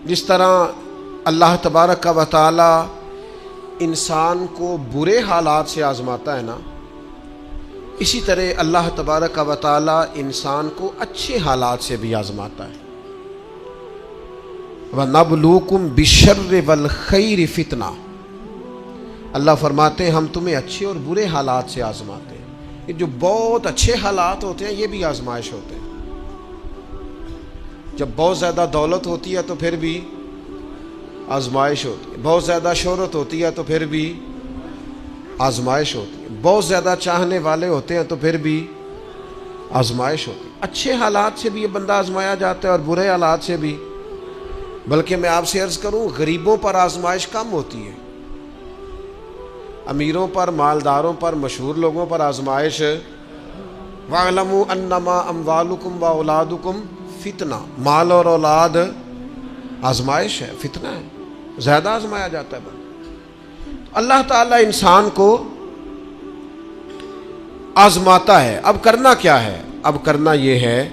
جس طرح اللہ تبارک و تعالی انسان کو برے حالات سے آزماتا ہے نا، اسی طرح اللہ تبارک و تعالی انسان کو اچھے حالات سے بھی آزماتا ہے۔ وَنَبْلُوكُمْ بِالشَّرِّ وَالْخَيْرِ فِتْنَةً، اللہ فرماتے ہیں ہم تمہیں اچھے اور برے حالات سے آزماتے ہیں۔ یہ جو بہت اچھے حالات ہوتے ہیں یہ بھی آزمائش ہوتے ہیں۔ جب بہت زیادہ دولت ہوتی ہے تو پھر بھی آزمائش ہوتی ہے، بہت زیادہ شہرت ہوتی ہے تو پھر بھی آزمائش ہوتی ہے، بہت زیادہ چاہنے والے ہوتے ہیں تو پھر بھی آزمائش ہوتی ہے۔ اچھے حالات سے بھی یہ بندہ آزمایا جاتا ہے اور برے حالات سے بھی۔ بلکہ میں آپ سے عرض کروں، غریبوں پر آزمائش کم ہوتی ہے، امیروں پر، مالداروں پر، مشہور لوگوں پر آزمائش۔ وَاعْلَمُوا أَنَّمَا أَمْوَالُكُمْ وَأَوْلَادُكُمْ فِتْنَةٌ، مال اور اولاد آزمائش ہے، فتنہ ہے، زیادہ آزمایا جاتا ہے بندہ۔ اللہ تعالیٰ انسان کو آزماتا ہے۔ اب کرنا کیا ہے؟ اب کرنا یہ ہے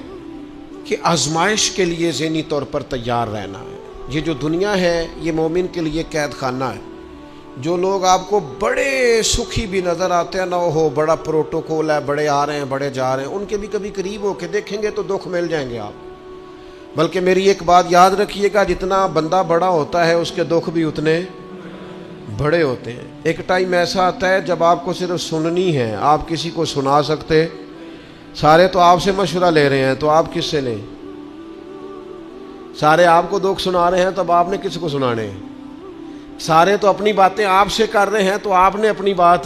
کہ آزمائش کے لیے ذہنی طور پر تیار رہنا ہے۔ یہ جو دنیا ہے یہ مومن کے لیے قید خانہ ہے۔ جو لوگ آپ کو بڑے سکھی بھی نظر آتے ہیں نا، ہو بڑا پروٹوکول ہے، بڑے آ رہے ہیں، بڑے جا رہے ہیں، ان کے بھی کبھی قریب ہو کے دیکھیں گے تو دکھ مل جائیں گے آپ۔ بلکہ میری ایک بات یاد رکھیے گا، جتنا بندہ بڑا ہوتا ہے اس کے دکھ بھی اتنے بڑے ہوتے ہیں۔ ایک ٹائم ایسا آتا ہے جب آپ کو صرف سننی ہے، آپ کسی کو سنا سکتے، سارے تو آپ سے مشورہ لے رہے ہیں تو آپ کس سے لیں؟ سارے آپ کو دکھ سنا رہے ہیں تب آپ نے کس کو سنانے ہیں؟ سارے تو اپنی باتیں آپ سے کر رہے ہیں تو آپ نے اپنی بات۔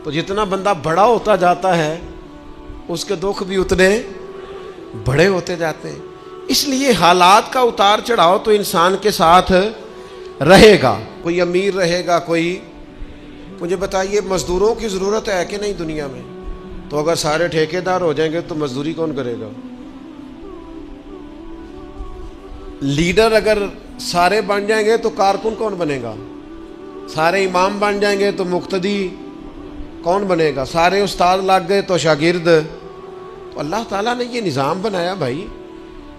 تو جتنا بندہ بڑا ہوتا جاتا ہے اس کے دکھ بھی اتنے بڑے ہوتے جاتے ہیں۔ اس لیے حالات کا اتار چڑھاؤ تو انسان کے ساتھ رہے گا، کوئی امیر رہے گا، کوئی۔ مجھے بتائیے مزدوروں کی ضرورت ہے کہ نہیں دنیا میں؟ تو اگر سارے ٹھیکیدار ہو جائیں گے تو مزدوری کون کرے گا؟ لیڈر اگر سارے بن جائیں گے تو کارکن کون بنے گا؟ سارے امام بن جائیں گے تو مقتدی کون بنے گا؟ سارے استاد لگ گئے تو شاگرد۔ تو اللہ تعالیٰ نے یہ نظام بنایا بھائی،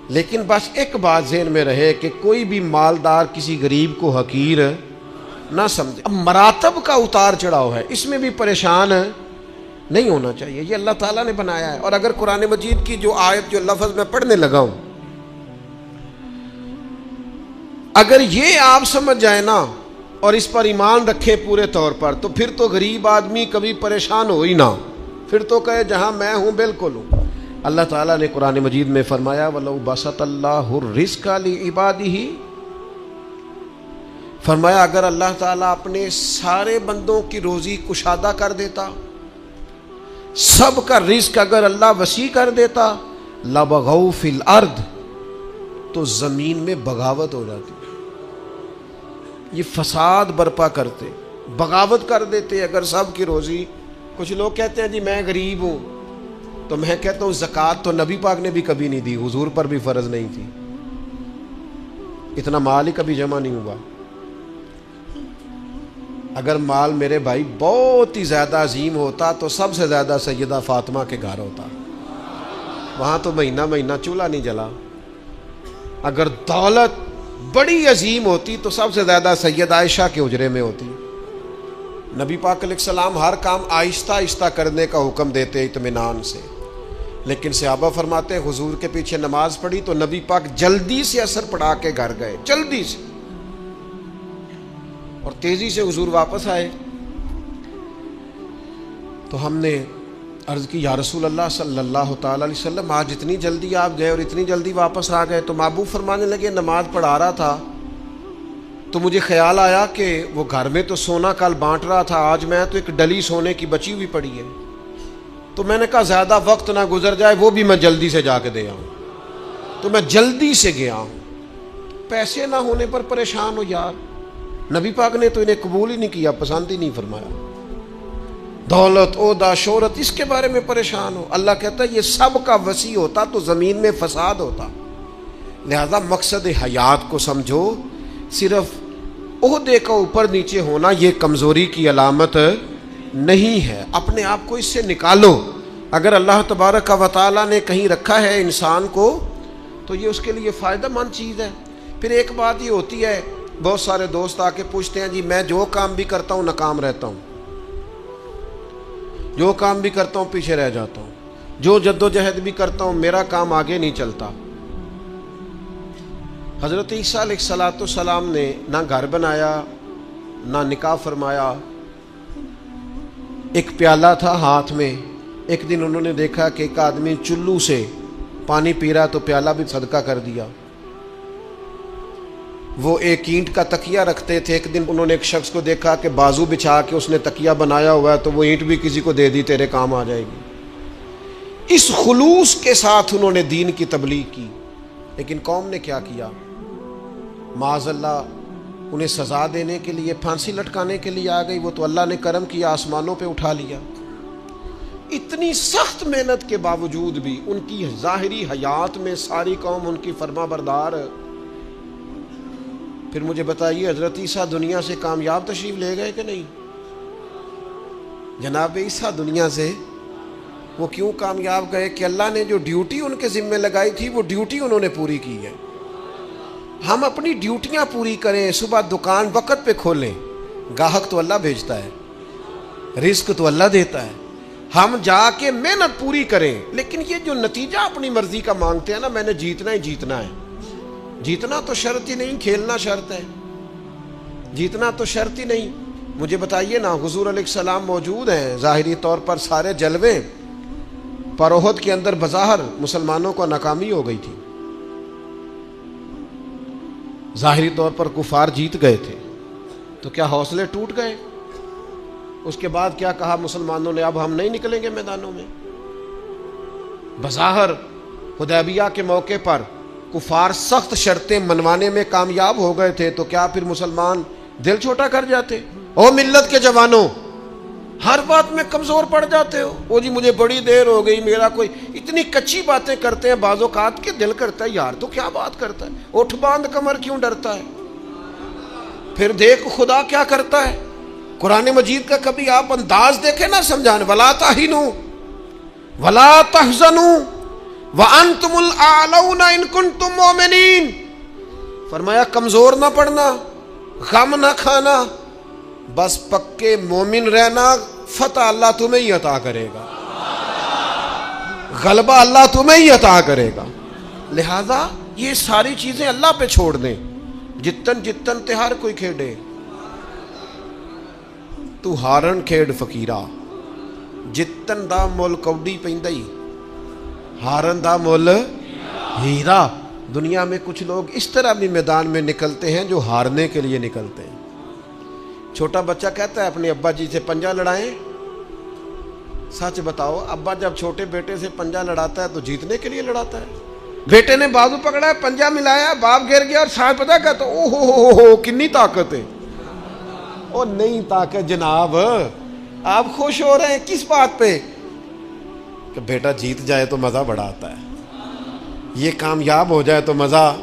لیکن بس ایک بات ذہن میں رہے کہ کوئی بھی مالدار کسی غریب کو حقیر نہ سمجھے۔ اب مراتب کا اتار چڑھاؤ ہے، اس میں بھی پریشان نہیں ہونا چاہیے، یہ اللہ تعالیٰ نے بنایا ہے۔ اور اگر قرآن مجید کی جو آیت جو لفظ میں پڑھنے لگا ہوں، اگر یہ آپ سمجھ جائیں نا اور اس پر ایمان رکھیں پورے طور پر، تو پھر تو غریب آدمی کبھی پریشان ہو ہی نہ، پھر تو کہے جہاں میں ہوں بالکل ہوں۔ اللہ تعالیٰ نے قرآن مجید میں فرمایا وَلَوْ بَسَطَ اللَّهُ الرِّزْقَ لِعِبَادِهِ، فرمایا اگر اللہ تعالیٰ اپنے سارے بندوں کی روزی کشادہ کر دیتا، سب کا رزق اگر اللہ وسیع کر دیتا، لَبَغَوْا فِي الْأَرْضِ، تو زمین میں بغاوت ہو جاتی، یہ فساد برپا کرتے، بغاوت کر دیتے اگر سب کی روزی۔ کچھ لوگ کہتے ہیں جی میں غریب ہوں، تو میں کہتا ہوں زکوٰۃ تو نبی پاک نے بھی کبھی نہیں دی، حضور پر بھی فرض نہیں تھی، اتنا مال ہی کبھی جمع نہیں ہوا۔ اگر مال میرے بھائی بہت ہی زیادہ عظیم ہوتا تو سب سے زیادہ سیدہ فاطمہ کے گھر ہوتا، وہاں تو مہینہ مہینہ چولہا نہیں جلا۔ اگر دولت بڑی عظیم ہوتی تو سب سے زیادہ سیدہ عائشہ کے حجرے میں ہوتی۔ نبی پاک علیہ السلام ہر کام آہستہ آہستہ کرنے کا حکم دیتے اطمینان سے، لیکن صحابہ فرماتے ہیں حضور کے پیچھے نماز پڑھی تو نبی پاک جلدی سے عصر پڑھا کے گھر گئے، جلدی سے، اور تیزی سے حضور واپس آئے۔ تو ہم نے عرض کی یا رسول اللہ صلی اللہ تعالی علیہ وسلم آج اتنی جلدی آپ گئے اور اتنی جلدی واپس آ گئے؟ تو محبوب فرمانے لگے نماز پڑھا رہا تھا تو مجھے خیال آیا کہ وہ گھر میں تو سونا کل بانٹ رہا تھا، آج میں تو ایک ڈلی سونے کی بچی ہوئی پڑی ہے، تو میں نے کہا زیادہ وقت نہ گزر جائے، وہ بھی میں جلدی سے جا کے دے آؤں، تو میں جلدی سے گیا ہوں۔ پیسے نہ ہونے پر پریشان ہو یار، نبی پاک نے تو انہیں قبول ہی نہیں کیا، پسند ہی نہیں فرمایا۔ دولت، عہدہ، شہرت، اس کے بارے میں پریشان ہو، اللہ کہتا ہے یہ سب کا وسیع ہوتا تو زمین میں فساد ہوتا۔ لہذا مقصد حیات کو سمجھو، صرف عہدے کا اوپر نیچے ہونا یہ کمزوری کی علامت نہیں ہے، اپنے آپ کو اس سے نکالو۔ اگر اللہ تبارک و تعالیٰ نے کہیں رکھا ہے انسان کو تو یہ اس کے لیے فائدہ مند چیز ہے۔ پھر ایک بات یہ ہوتی ہے، بہت سارے دوست آ کے پوچھتے ہیں جی میں جو کام بھی کرتا ہوں ناکام رہتا ہوں، جو کام بھی کرتا ہوں پیچھے رہ جاتا ہوں، جو جد و جہد بھی کرتا ہوں میرا کام آگے نہیں چلتا۔ حضرت عیسیٰ علیہ السلام نے نہ گھر بنایا نہ نکاح فرمایا، ایک پیالہ تھا ہاتھ میں، ایک دن انہوں نے دیکھا کہ ایک آدمی چلو سے پانی پی رہا تو پیالہ بھی صدقہ کر دیا۔ وہ ایک اینٹ کا تکیہ رکھتے تھے، ایک دن انہوں نے ایک شخص کو دیکھا کہ بازو بچھا کے اس نے تکیہ بنایا ہوا ہے تو وہ اینٹ بھی کسی کو دے دی، تیرے کام آ جائے گی۔ اس خلوص کے ساتھ انہوں نے دین کی تبلیغ کی، لیکن قوم نے کیا کیا؟ معاذ اللہ انہیں سزا دینے کے لیے، پھانسی لٹکانے کے لیے آ گئی، وہ تو اللہ نے کرم کیا آسمانوں پہ اٹھا لیا۔ اتنی سخت محنت کے باوجود بھی ان کی ظاہری حیات میں ساری قوم ان کی فرما بردار۔ پھر مجھے بتائیے حضرت عیسیٰ دنیا سے کامیاب تشریف لے گئے کہ نہیں؟ جناب عیسیٰ دنیا سے وہ کیوں کامیاب گئے کہ اللہ نے جو ڈیوٹی ان کے ذمہ لگائی تھی وہ ڈیوٹی انہوں نے پوری کی ہے۔ ہم اپنی ڈیوٹیاں پوری کریں، صبح دکان وقت پہ کھولیں، گاہک تو اللہ بھیجتا ہے، رزق تو اللہ دیتا ہے، ہم جا کے محنت پوری کریں۔ لیکن یہ جو نتیجہ اپنی مرضی کا مانگتے ہیں نا، میں نے جیتنا ہی جیتنا ہے، جیتنا تو شرط ہی نہیں، کھیلنا شرط ہے، جیتنا تو شرط ہی نہیں۔ مجھے بتائیے نا، حضور علیہ السلام موجود ہیں، ظاہری طور پر سارے جلوے، پر احد کے اندر بظاہر مسلمانوں کو ناکامی ہو گئی تھی، ظاہری طور پر کفار جیت گئے تھے، تو کیا حوصلے ٹوٹ گئے؟ اس کے بعد کیا کہا مسلمانوں نے؟ اب ہم نہیں نکلیں گے میدانوں میں۔ بظاہر حدیبیہ کے موقع پر کفار سخت شرطیں منوانے میں کامیاب ہو گئے تھے، تو کیا پھر مسلمان دل چھوٹا کر جاتے؟ او ملت کے جوانوں، ہر بات میں کمزور پڑ جاتے ہو۔ وہ جی مجھے بڑی دیر ہو گئی، میرا کوئی اتنی کچی باتیں کرتے ہیں، بعض اوقات کے دل کرتا ہے یار تو کیا بات کرتا ہے، اٹھ باندھ کمر کیوں ڈرتا ہے؟ پھر دیکھ خدا کیا کرتا ہے۔ قرآن مجید کا کبھی آپ انداز دیکھیں نا سمجھانے، وَلَا تَهِنُوا وَلَا تَحْزَنُوا وَأَنْتُمُ الْأَعْلَوْنَ إِن كُنتُم مُؤْمِنِينَ۔ فرمایا کمزور نہ پڑنا، غم نہ کھانا، بس پکے مومن رہنا، فتح اللہ تمہیں ہی عطا کرے گا، غلبہ اللہ تمہیں ہی عطا کرے گا۔ لہذا یہ ساری چیزیں اللہ پہ چھوڑ دیں، جتن جتن تہار کوئی کھیڑے، تو ہارن کھیڑ فقیرہ، جتن دا مول کوڈی پیندائی، ہارن دا مول ہیرا۔ دنیا میں کچھ لوگ اس طرح بھی میدان میں نکلتے ہیں جو ہارنے کے لیے نکلتے ہیں۔ چھوٹا بچہ کہتا ہے اپنے ابا جی سے پنجہ لڑائیں، سچ بتاؤ ابا جب چھوٹے بیٹے سے پنجہ لڑاتا ہے تو جیتنے کے لیے لڑاتا ہے؟ بیٹے نے بازو پکڑا ہے، پنجہ ملایا، باپ گر گیا اور ساتھ پتہ کہتا او ہو کنی طاقت ہے۔ اور نہیں طاقت جناب، آپ خوش ہو رہے ہیں کس بات پہ؟ کہ بیٹا جیت جائے تو مزہ بڑا آتا ہے، یہ کامیاب ہو جائے تو مزہ۔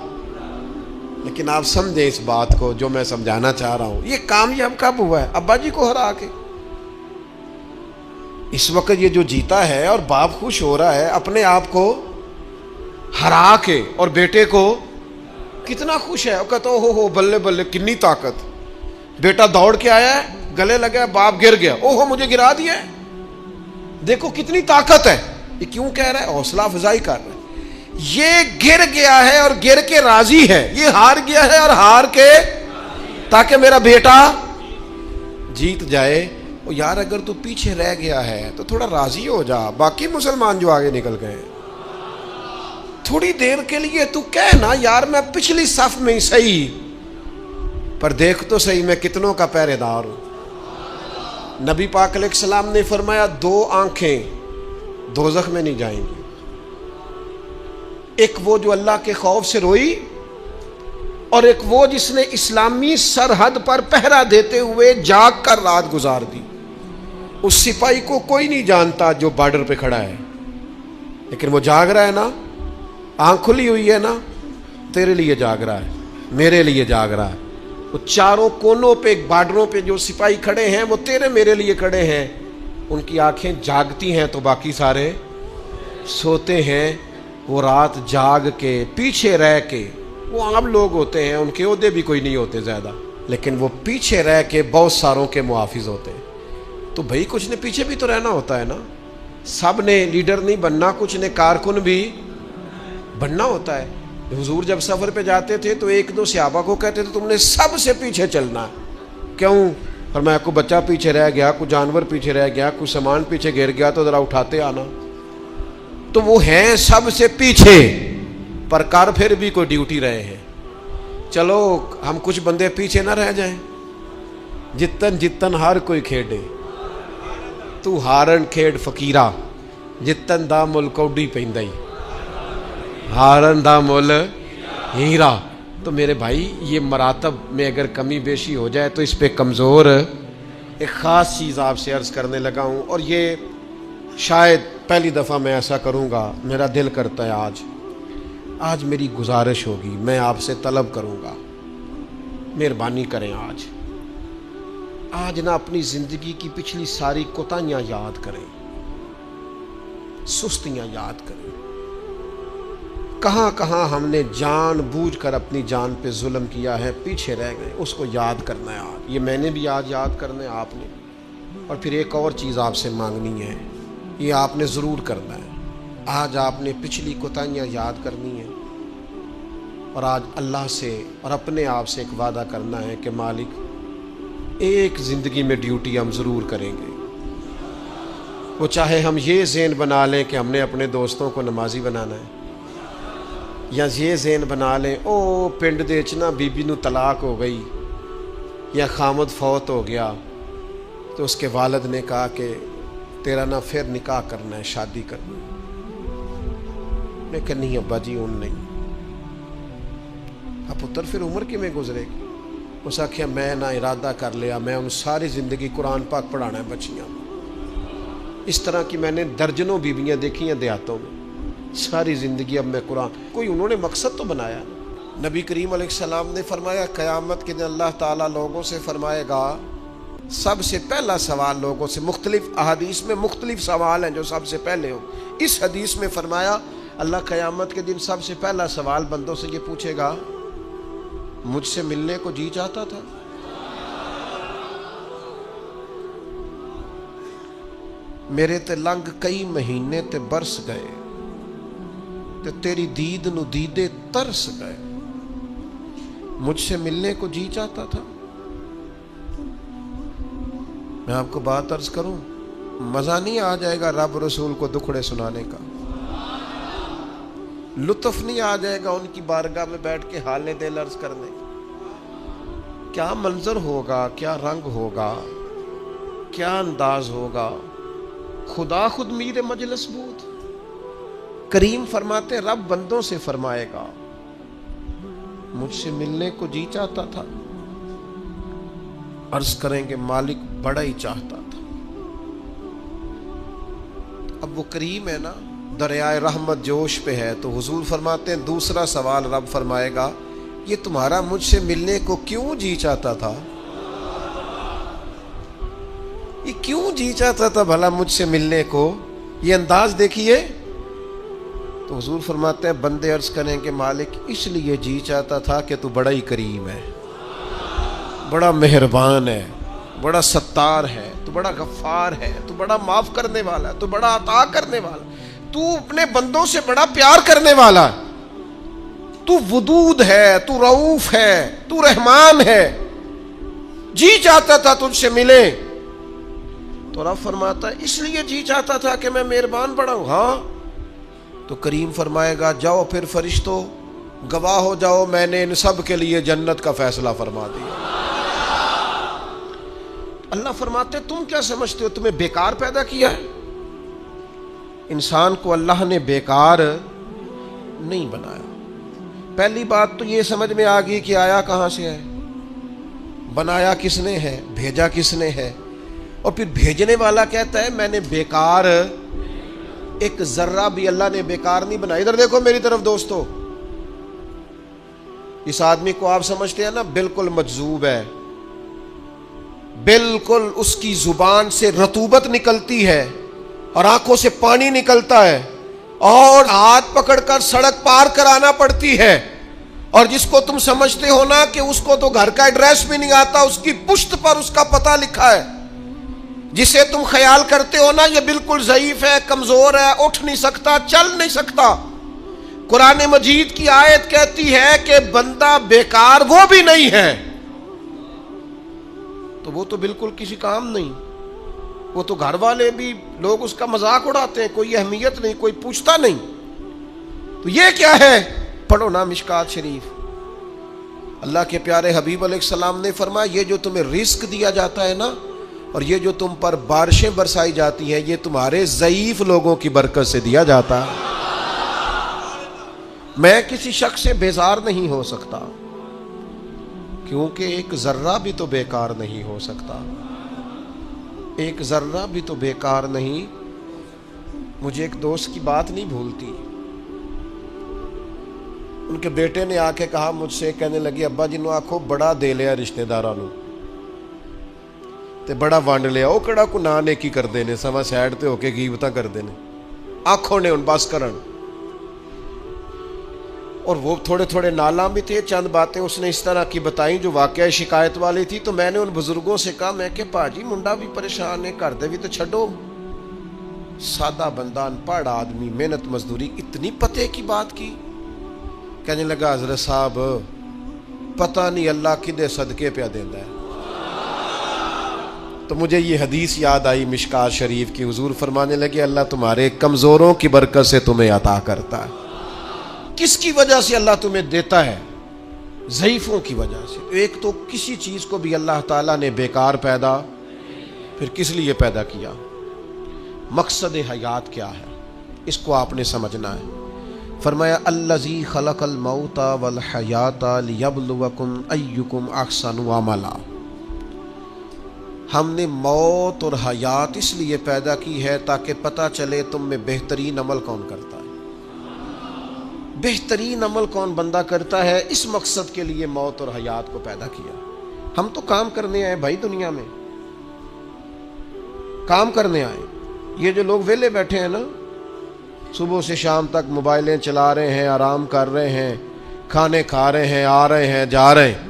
لیکن آپ سمجھیں اس بات کو جو میں سمجھانا چاہ رہا ہوں، یہ کامیاب کب ہوا ہے؟ ابا جی کو ہرا کے۔ اس وقت یہ جو جیتا ہے اور باپ خوش ہو رہا ہے اپنے آپ کو ہرا کے، اور بیٹے کو کتنا خوش ہے، اور کہتا ہو بلے بلے کنی طاقت۔ بیٹا دوڑ کے آیا ہے، گلے لگا، باپ گر گیا، او ہو مجھے گرا دیا ہے، دیکھو کتنی طاقت ہے۔ یہ کیوں کہہ رہا ہے؟ حوصلہ افزائی کر رہا ہے۔ یہ گر گیا ہے اور گر کے راضی ہے، یہ ہار گیا ہے اور ہار کے، تاکہ میرا بیٹا جیت جائے۔ اور یار اگر تو پیچھے رہ گیا ہے تو تھوڑا راضی ہو جا، باقی مسلمان جو آگے نکل گئے تھوڑی دیر کے لیے تو کہنا یار میں پچھلی صف میں ہی صحیح، پر دیکھ تو صحیح میں کتنوں کا پہرے دار ہوں۔ نبی پاک علیہ السلام نے فرمایا 2 آنکھیں دوزخ میں نہیں جائیں گی، ایک وہ جو اللہ کے خوف سے روئی، اور ایک وہ جس نے اسلامی سرحد پر پہرا دیتے ہوئے جاگ کر رات گزار دی۔ اس سپاہی کو کوئی نہیں جانتا جو بارڈر پہ کھڑا ہے، لیکن وہ جاگ رہا ہے نا، آنکھ کھلی ہوئی ہے نا، تیرے لیے جاگ رہا ہے، میرے لیے جاگ رہا ہے۔ وہ چاروں کونوں پہ بارڈروں پہ جو سپاہی کھڑے ہیں وہ تیرے میرے لیے کھڑے ہیں، ان کی آنکھیں جاگتی ہیں تو باقی سارے سوتے ہیں۔ وہ رات جاگ کے پیچھے رہ کے وہ عام لوگ ہوتے ہیں، ان کے عہدے بھی کوئی نہیں ہوتے زیادہ، لیکن وہ پیچھے رہ کے بہت ساروں کے محافظ ہوتے ہیں۔ تو بھائی کچھ نے پیچھے بھی تو رہنا ہوتا ہے نا، سب نے لیڈر نہیں بننا، کچھ نے کارکن بھی بننا ہوتا ہے۔ حضور جب سفر پہ جاتے تھے تو ایک دو صحابہ کو کہتے تھے تم نے سب سے پیچھے چلنا ہے۔ کیوں؟ فرمایا کوئی بچہ پیچھے رہ گیا، کوئی جانور پیچھے رہ گیا، کوئی سامان پیچھے گر گیا تو ذرا اٹھاتے آنا۔ تو وہ ہیں سب سے پیچھے، پر کر پھر بھی کوئی ڈیوٹی رہے ہیں۔ چلو ہم کچھ بندے پیچھے نہ رہ جائیں، جتن جتن ہر کوئی کھیڈے، تو ہارن کھیڈ فقیرہ، جتن دا مل کوڈی پیندائی، ہارن دا مل ہیرا۔ تو میرے بھائی یہ مراتب میں اگر کمی بیشی ہو جائے تو اس پہ کمزور ایک خاص چیز آپ سے عرض کرنے لگا ہوں، اور یہ شاید پہلی دفعہ میں ایسا کروں گا۔ میرا دل کرتا ہے آج میری گزارش ہوگی، میں آپ سے طلب کروں گا، مہربانی کریں آج نہ اپنی زندگی کی پچھلی ساری کوتاہیاں یاد کریں، سستیاں یاد کریں، کہاں کہاں ہم نے جان بوجھ کر اپنی جان پہ ظلم کیا ہے، پیچھے رہ گئے، اس کو یاد کرنا ہے آج۔ یہ میں نے بھی آج یاد کرنا ہے، آپ نے بھی۔ اور پھر ایک اور چیز آپ سے مانگنی ہے، یہ آپ نے ضرور کرنا ہے۔ آج آپ نے پچھلی کوتاہیاں یاد کرنی ہے، اور آج اللہ سے اور اپنے آپ سے ایک وعدہ کرنا ہے کہ مالک ایک زندگی میں ڈیوٹی ہم ضرور کریں گے، وہ چاہے ہم یہ ذہن بنا لیں کہ ہم نے اپنے دوستوں کو نمازی بنانا ہے، یا یہ ذہن بنا لیں او پنڈ دے وچ نا بی بی نو طلاق ہو گئی یا خامد فوت ہو گیا تو اس کے والد نے کہا کہ تیرا نا پھر نکاح کرنا ہے، شادی کرنی ہے۔ میں کہ نہیں ابا جی ان نہیں۔ اب پتر پھر عمر کی میں گزرے گی؟ اس آخیا میں نہ ارادہ کر لیا، میں ان ساری زندگی قرآن پاک پڑھانا ہے بچیاں۔ اس طرح کی میں نے درجنوں بیویاں دیکھی ہیں دیہاتوں میں، ساری زندگی اب میں قرآن، کوئی انہوں نے مقصد تو بنایا نا۔ نبی کریم علیہ السلام نے فرمایا قیامت کے دن اللہ تعالیٰ لوگوں سے فرمائے گا، سب سے پہلا سوال لوگوں سے، مختلف احادیث میں مختلف سوال ہیں جو سب سے پہلے ہوں۔ اس حدیث میں فرمایا اللہ قیامت کے دن سب سے پہلا سوال بندوں سے یہ پوچھے گا مجھ سے ملنے کو جی چاہتا تھا؟ میرے تے لنگ کئی مہینے تے برس گئے تے تیری دید نو دیدے ترس گئے، مجھ سے ملنے کو جی چاہتا تھا؟ میں آپ کو بات عرض کروں، مزہ نہیں آ جائے گا رب رسول کو دکھڑے سنانے کا؟ لطف نہیں آ جائے گا ان کی بارگاہ میں بیٹھ کے حال دل عرض کرنے؟ کیا منظر ہوگا، کیا رنگ ہوگا، کیا انداز ہوگا، خدا خود میر مجلس بود۔ کریم فرماتے رب بندوں سے فرمائے گا مجھ سے ملنے کو جی چاہتا تھا؟ عرض کریں گے مالک بڑا ہی چاہتا تھا۔ اب وہ کریم ہے نا، دریائے رحمت جوش پہ ہے، تو حضور فرماتے ہیں دوسرا سوال رب فرمائے گا یہ تمہارا مجھ سے ملنے کو کیوں جی چاہتا تھا؟ یہ کیوں جی چاہتا تھا بھلا مجھ سے ملنے کو؟ یہ انداز دیکھیے۔ تو حضور فرماتے ہیں بندے عرض کریں کہ مالک اس لیے جی چاہتا تھا کہ تو بڑا ہی کریم ہے، بڑا مہربان ہے، بڑا ستار ہے، تو بڑا غفار ہے، تو بڑا معاف کرنے والا ہے، تو بڑا عطا کرنے والا، تو اپنے بندوں سے بڑا پیار کرنے والا ہے، تو ودود ہے، تو رؤوف ہے، تو رحمان ہے، جی چاہتا تھا تجھ سے ملے۔ تو رب فرماتا ہے اس لیے جی چاہتا تھا کہ میں مہربان بڑا ہوں؟ ہاں۔ تو کریم فرمائے گا جاؤ پھر فرشتوں گواہ ہو جاؤ، میں نے ان سب کے لیے جنت کا فیصلہ فرما دیا۔ اللہ فرماتے تم کیا سمجھتے ہو تمہیں بیکار پیدا کیا ہے؟ انسان کو اللہ نے بیکار نہیں بنایا۔ پہلی بات تو یہ سمجھ میں آ گئی کہ آیا کہاں سے ہے، بنایا کس نے ہے، بھیجا کس نے ہے، اور پھر بھیجنے والا کہتا ہے میں نے بیکار، ایک ذرہ بھی اللہ نے بیکار نہیں بنایا۔ ادھر دیکھو میری طرف دوستو، اس آدمی کو آپ سمجھتے ہیں نا بالکل مجذوب ہے، بالکل اس کی زبان سے رطوبت نکلتی ہے اور آنکھوں سے پانی نکلتا ہے اور ہاتھ پکڑ کر سڑک پار کرانا پڑتی ہے، اور جس کو تم سمجھتے ہو نا کہ اس کو تو گھر کا ایڈریس بھی نہیں آتا، اس کی پشت پر اس کا پتہ لکھا ہے، جسے تم خیال کرتے ہو نا یہ بالکل ضعیف ہے، کمزور ہے، اٹھ نہیں سکتا، چل نہیں سکتا، قرآن مجید کی آیت کہتی ہے کہ بندہ بیکار وہ بھی نہیں ہے، تو وہ تو بالکل کسی کام نہیں، وہ تو گھر والے بھی لوگ اس کا مذاق اڑاتے ہیں، کوئی اہمیت نہیں، کوئی پوچھتا نہیں، تو یہ کیا ہے؟ پڑھو نا مشکات شریف۔ اللہ کے پیارے حبیب علیہ السلام نے فرمایا یہ جو تمہیں رزق دیا جاتا ہے نا، اور یہ جو تم پر بارشیں برسائی جاتی ہیں، یہ تمہارے ضعیف لوگوں کی برکت سے دیا جاتا ہے۔ میں کسی شخص سے بیزار نہیں ہو سکتا، کیونکہ ایک ذرہ بھی تو بیکار نہیں ہو سکتا، ایک ذرہ بھی تو بیکار نہیں۔ مجھے ایک دوست کی بات نہیں بھولتی، ان کے بیٹے نے آ کے کہا مجھ سے، کہنے لگی ابا جی نو آکھو بڑا دے لیا رشتے داراں نو تے بڑا ونڈ لیا، وہ کہڑا کو نہ نیکی کردے نے، سوا سائڈ تے ہو کے غیبتاں کردے نے، آنکھوں نے ان بس کرن۔ اور وہ تھوڑے تھوڑے نالاں بھی تھے، چند باتیں اس نے اس طرح کی بتائیں جو واقعہ شکایت والی تھی، تو میں نے ان بزرگوں سے کہا، میں کہ پاجی منڈا بھی پریشان ہے، گھر دے بھی تو چھڈو، سادہ بندہ ان پڑھ آدمی محنت مزدوری، اتنی پتے کی بات کی؟ کہنے لگا حضرت صاحب پتہ نہیں اللہ کدے صدقے پہ دیندا ہے۔ تو مجھے یہ حدیث یاد آئی مشکات شریف کی، حضور فرمانے لگے اللہ تمہارے کمزوروں کی برکت سے تمہیں عطا کرتا ہے۔ کس کی وجہ سے اللہ تمہیں دیتا ہے؟ ضعیفوں کی وجہ سے۔ ایک تو کسی چیز کو بھی اللہ تعالیٰ نے بیکار پیدا پھر کس لیے پیدا کیا، مقصد حیات کیا ہے، اس کو آپ نے سمجھنا ہے۔ فرمایا الذی خلق الموت والحیات لیبلوکم ایکم احسن عملا، ہم نے موت اور حیات اس لیے پیدا کی ہے تاکہ پتہ چلے تم میں بہترین عمل کون کرتا ہے، بہترین عمل کون بندہ کرتا ہے، اس مقصد کے لیے موت اور حیات کو پیدا کیا۔ ہم تو کام کرنے آئے بھائی، دنیا میں کام کرنے آئے۔ یہ جو لوگ ویلے بیٹھے ہیں نا، صبح سے شام تک موبائلیں چلا رہے ہیں، آرام کر رہے ہیں، کھانے کھا رہے ہیں، آ رہے ہیں جا رہے ہیں،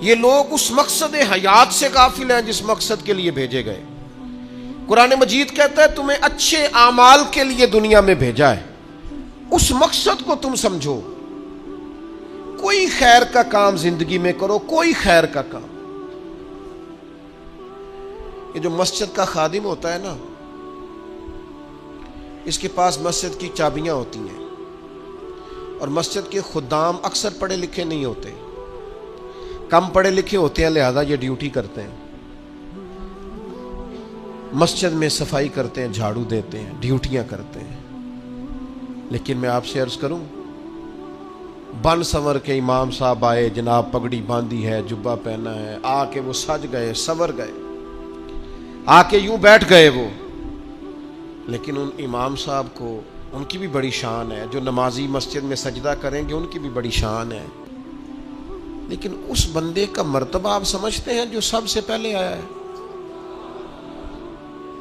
یہ لوگ اس مقصد حیات سے غافل ہیں جس مقصد کے لیے بھیجے گئے۔ قرآن مجید کہتا ہے تمہیں اچھے اعمال کے لیے دنیا میں بھیجا ہے، اس مقصد کو تم سمجھو، کوئی خیر کا کام زندگی میں کرو، کوئی خیر کا کام۔ یہ جو مسجد کا خادم ہوتا ہے نا، اس کے پاس مسجد کی چابیاں ہوتی ہیں، اور مسجد کے خدام اکثر پڑھے لکھے نہیں ہوتے، کم پڑھے لکھے ہوتے ہیں، لہذا یہ ڈیوٹی کرتے ہیں، مسجد میں صفائی کرتے ہیں، جھاڑو دیتے ہیں، ڈیوٹیاں کرتے ہیں۔ لیکن میں آپ سے عرض کروں، بن سنور کے امام صاحب آئے، جناب پگڑی باندھی ہے، جبہ پہنا ہے، آ کے وہ سج گئے، سنور گئے، آ کے یوں بیٹھ گئے وہ، لیکن ان امام صاحب کو ان کی بھی بڑی شان ہے، جو نمازی مسجد میں سجدہ کریں گے ان کی بھی بڑی شان ہے، لیکن اس بندے کا مرتبہ آپ سمجھتے ہیں جو سب سے پہلے آیا ہے،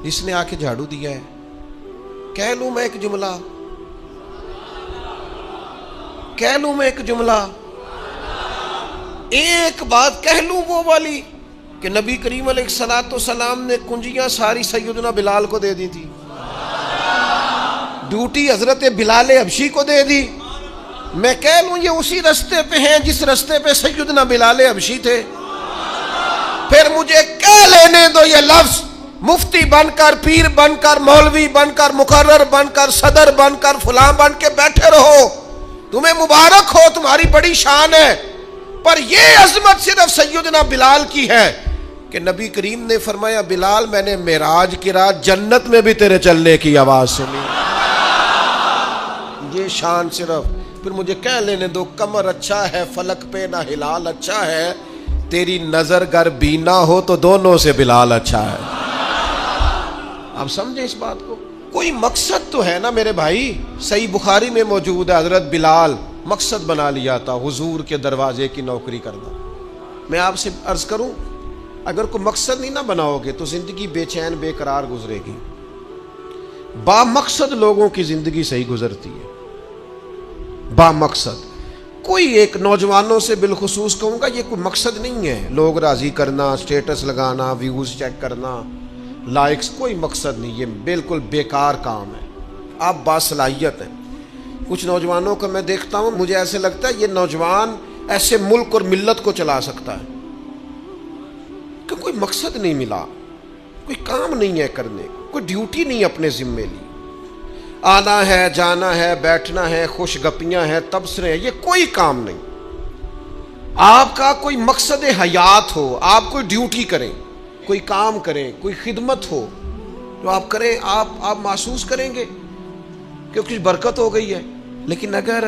جس نے آ کے جھاڑو دیا ہے؟ کہہ لوں میں ایک جملہ، کہہ لوں میں ایک جملہ، ایک بات کہہ لوں وہ والی کہ نبی کریم علیہ السلام نے کنجیاں ساری سیدنا بلال کو دے دی تھی، ڈیوٹی حضرت بلال حبشی کو دے دی۔ میں کہہ لوں یہ اسی رستے پہ ہیں جس رستے پہ سیدنا بلال حبشی تھے، پھر مجھے کہہ لینے دو یہ لفظ، مفتی بن کر، پیر بن کر، مولوی بن کر، مقرر بن کر، صدر بن کر، فلاں بن کے بیٹھے رہو، تمہیں مبارک ہو، تمہاری بڑی شان ہے، پر یہ عظمت صرف سیدنا بلال کی ہے کہ نبی کریم نے فرمایا بلال میں نے معراج کی رات جنت میں بھی تیرے چلنے کی آواز سنی، یہ شان صرف۔ پھر مجھے کہہ لینے دو کمر اچھا ہے، فلک پہ نہ ہلال اچھا ہے، تیری نظر گر بینا ہو تو دونوں سے بلال اچھا ہے۔ آپ سمجھیں اس بات کو، کوئی مقصد تو ہے نا میرے بھائی۔ صحیح بخاری میں موجود ہے حضرت بلال مقصد بنا لیا تھا حضور کے دروازے کی نوکری کرنا۔ میں آپ سے عرض کروں اگر کوئی مقصد نہیں نہ بناؤ گے تو زندگی بے چین بے قرار گزرے گی۔ با مقصد لوگوں کی زندگی صحیح گزرتی ہے، با مقصد۔ کوئی ایک نوجوانوں سے بالخصوص کہوں گا یہ کوئی مقصد نہیں ہے، لوگ راضی کرنا، سٹیٹس لگانا، ویوز چیک کرنا، لائکس، کوئی مقصد نہیں، یہ بالکل بیکار کام ہے۔ آپ باصلاحیت ہیں۔ کچھ نوجوانوں کو میں دیکھتا ہوں، مجھے ایسے لگتا ہے یہ نوجوان ایسے ملک اور ملت کو چلا سکتا ہے کہ کوئی مقصد نہیں ملا، کوئی کام نہیں ہے کرنے، کوئی ڈیوٹی نہیں اپنے ذمے لی، آنا ہے، جانا ہے، بیٹھنا ہے، خوش گپیاں ہیں، تبصرے ہیں، یہ کوئی کام نہیں۔ آپ کا کوئی مقصد حیات ہو، آپ کوئی ڈیوٹی کریں، کوئی کام کریں، کوئی خدمت ہو جو آپ کریں، آپ محسوس کریں گے کہ کچھ برکت ہو گئی ہے۔ لیکن اگر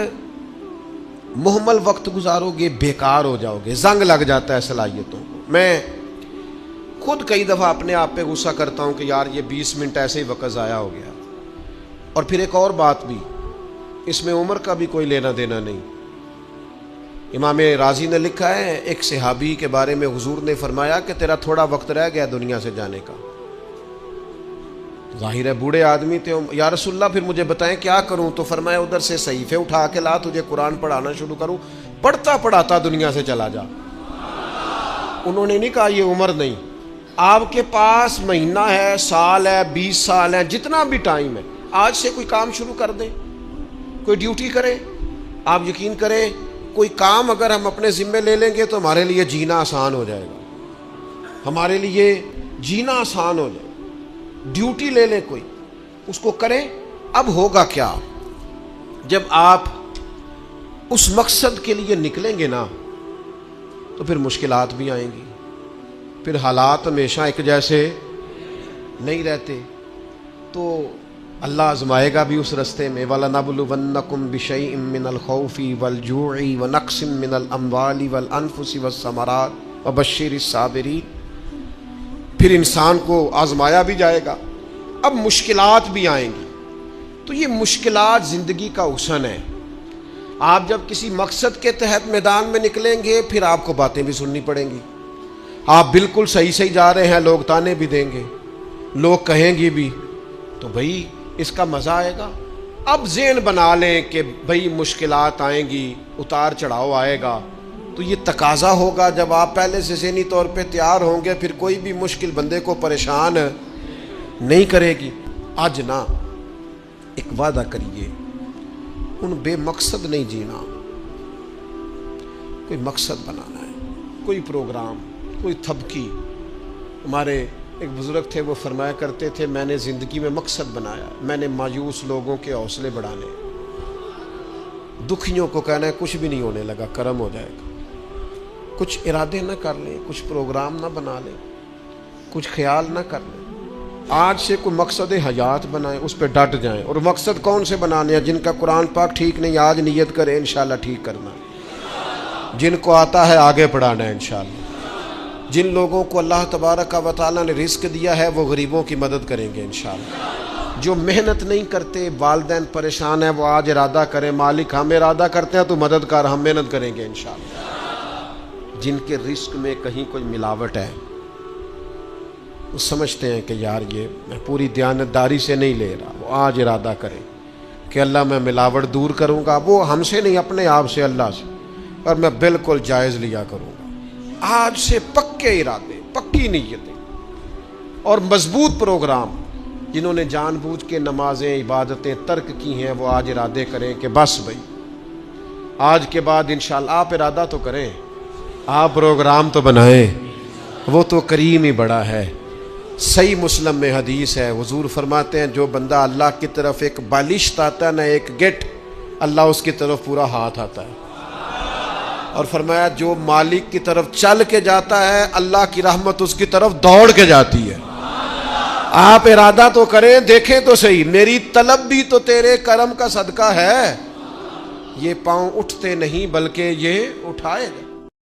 محمل وقت گزارو گے بیکار ہو جاؤ گے، زنگ لگ جاتا ہے صلاحیتوں کو۔ میں خود کئی دفعہ اپنے آپ پہ غصہ کرتا ہوں کہ یار یہ 20 منٹ ایسے ہی وقت ضائع ہو گیا۔ اور پھر ایک اور بات بھی، اس میں عمر کا بھی کوئی لینا دینا نہیں۔ امام رازی نے لکھا ہے ایک صحابی کے بارے میں، حضور نے فرمایا کہ تیرا تھوڑا وقت رہ گیا دنیا سے جانے کا۔ ظاہر ہے بوڑھے آدمی تھے، یا رسول اللہ پھر مجھے بتائیں کیا کروں؟ تو فرمایا ادھر سے صحیفے اٹھا کے لا، تجھے قرآن پڑھانا شروع کروں، پڑھتا پڑھاتا دنیا سے چلا جا۔ انہوں نے نہیں کہا یہ عمر نہیں، آپ کے پاس مہینہ ہے، سال ہے، 20 سال ہے، جتنا بھی ٹائم ہے، آج سے کوئی کام شروع کر دیں، کوئی ڈیوٹی کریں۔ آپ یقین کریں کوئی کام اگر ہم اپنے ذمے لے لیں گے تو ہمارے لیے جینا آسان ہو جائے گا، ہمارے لیے جینا آسان ہو جائے گا۔ ڈیوٹی لے لیں کوئی، اس کو کریں۔ اب ہوگا کیا؟ جب آپ اس مقصد کے لیے نکلیں گے نا تو پھر مشکلات بھی آئیں گی، پھر حالات ہمیشہ ایک جیسے نہیں رہتے، تو اللہ آزمائے گا بھی اس رستے میں۔ وَلَنَبْلُوَنَّكُمْ بِشَيْءٍ مِّنَ الْخَوْفِ وَالْجُوعِ وَنَقْصٍ مِّنَ الْأَمْوَالِ وَالْأَنفُسِ وَالثَّمَرَاتِ وَبَشِّرِ الصَّابِرِينَ۔ پھر انسان کو آزمایا بھی جائے گا، اب مشکلات بھی آئیں گی۔ تو یہ مشکلات زندگی کا حسن ہے۔ آپ جب کسی مقصد کے تحت میدان میں نکلیں گے پھر آپ کو باتیں بھی سننی پڑیں گی۔ آپ بالکل صحیح جا رہے ہیں، لوگ تانے بھی دیں گے، لوگ کہیں گے بھی، تو بھئی اس کا مزہ آئے گا۔ اب ذہن بنا لیں کہ بھئی مشکلات آئیں گی، اتار چڑھاؤ آئے گا، تو یہ تقاضا ہوگا جب آپ پہلے سے ذہنی طور پہ تیار ہوں گے، پھر کوئی بھی مشکل بندے کو پریشان نہیں کرے گی۔ آج نہ ایک وعدہ کریے، ان بے مقصد نہیں جینا، کوئی مقصد بنانا ہے، کوئی پروگرام، کوئی تھبکی۔ ہمارے ایک بزرگ تھے، وہ فرمایا کرتے تھے میں نے زندگی میں مقصد بنایا، میں نے مایوس لوگوں کے حوصلے بڑھانے، دکھیوں کو کہنا ہے کچھ بھی نہیں ہونے لگا، کرم ہو جائے گا۔ کچھ ارادے نہ کر لیں، کچھ پروگرام نہ بنا لیں، کچھ خیال نہ کر لیں، آج سے کوئی مقصد حیات بنائیں، اس پہ ڈٹ جائیں۔ اور مقصد کون سے بنانے ہیں؟ جن کا قرآن پاک ٹھیک نہیں آج نیت کریں انشاءاللہ ٹھیک کرنا، جن کو آتا ہے آگے پڑھانا ہے انشاءاللہ۔ جن لوگوں کو اللہ تبارک و تعالیٰ نے رزق دیا ہے وہ غریبوں کی مدد کریں گے انشاءاللہ۔ جو محنت نہیں کرتے، والدین پریشان ہیں، وہ آج ارادہ کریں مالک ہم ارادہ کرتے ہیں تو مدد کر، ہم محنت کریں گے انشاءاللہ۔ جن کے رزق میں کہیں کوئی ملاوٹ ہے، وہ سمجھتے ہیں کہ یار یہ میں پوری دیانتداری سے نہیں لے رہا، وہ آج ارادہ کریں کہ اللہ میں ملاوٹ دور کروں گا، وہ ہم سے نہیں اپنے آپ سے، اللہ سے، اور میں بالکل جائز لیا کروں گا۔ آج سے پکے ارادے، پکی نیتیں اور مضبوط پروگرام۔ جنہوں نے جان بوجھ کے نمازیں عبادتیں ترک کی ہیں وہ آج ارادے کریں کہ بس بھائی آج کے بعد انشاءاللہ۔ آپ ارادہ تو کریں، آپ پروگرام تو بنائیں، وہ تو کریم ہی بڑا ہے۔ صحیح مسلم میں حدیث ہے، حضور فرماتے ہیں جو بندہ اللہ کی طرف ایک بالشت آتا ہے نہ ایک گٹ، اللہ اس کی طرف پورا ہاتھ آتا ہے۔ اور فرمایا جو مالک کی طرف چل کے جاتا ہے اللہ کی رحمت اس کی طرف دوڑ کے جاتی ہے۔ آپ ارادہ تو کریں، دیکھیں تو صحیح، میری طلب بھی تو تیرے کرم کا صدقہ ہے۔ یہ پاؤں اٹھتے نہیں بلکہ یہ اٹھائے گا۔